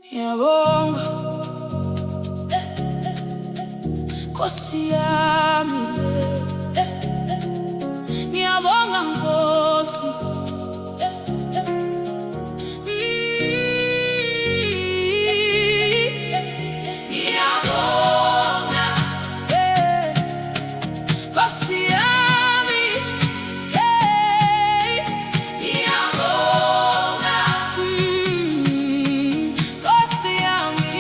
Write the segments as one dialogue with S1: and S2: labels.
S1: Ngiyabonga Nkosi yami, ngiyabonga Nkosi. Ngiyabonga Nkosi yami, ngiyabonga Nkosi yami.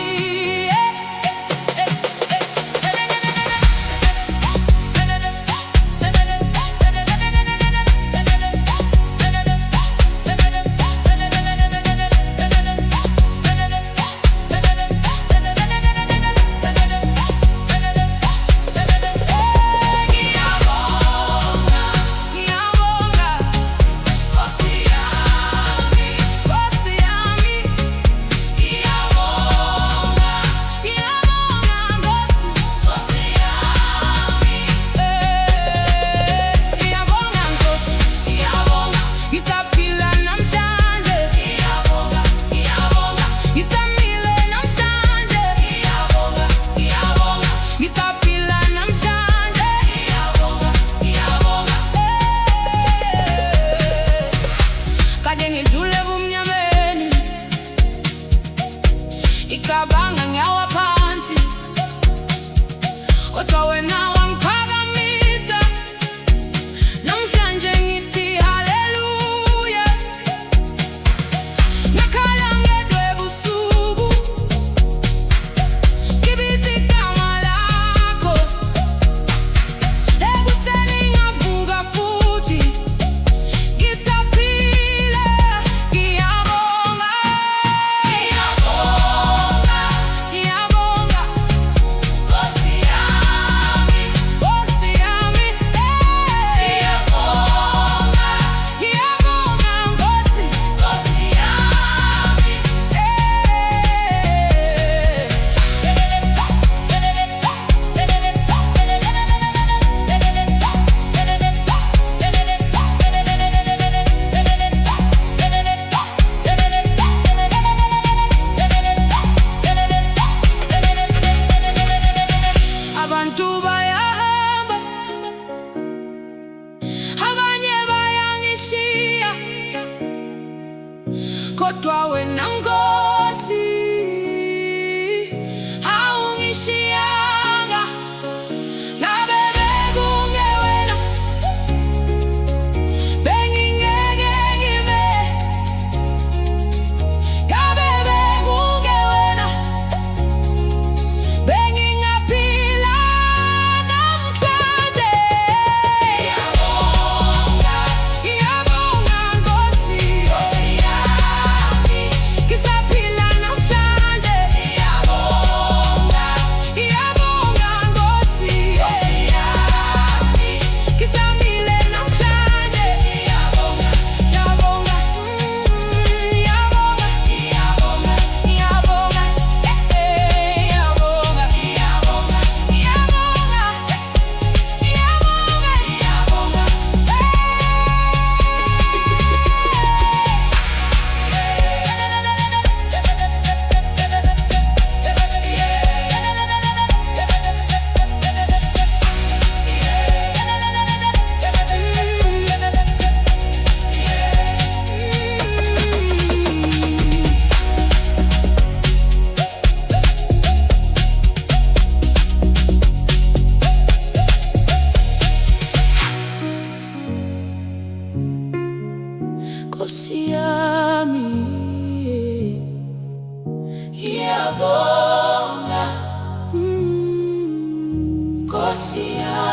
S1: Ikabanga nyawa phansi kodwa wena wangiphakamisa. Namhlanje ngithi haleluya. Ngakhala ngedwa ebusuku ngibiza igama lakho. Ekuseni ngavuka futhi ngisaphila. Ngiyabonga, ngiyabonga Nkosi yami, Nkosi yami. Ngiyabonga, ngiyabonga Nkosi, Nkosi yami. Abantu bayahamba, abanye bayangishiya, kodwa wena Nkosi awungishiyanga. Ngabe bekungewena bengingeke ngibe. Ngabe bekungewena bengingaphila namhlanje. Ngiyabonga, ngiyabonga Nkosi, Nkosi yami. Ngisaphila namhlanje. Ngiyabonga, ngiyabonga Nkosi, Nkosi yami. Ngisamile namhlanje. Ngiyabonga, ngiyabonga, ngiyabonga, ngiyabonga, ngiyabonga, ngiyabonga, ngiyabonga, Nkosi yami, ngiyabonga Nkosi yami.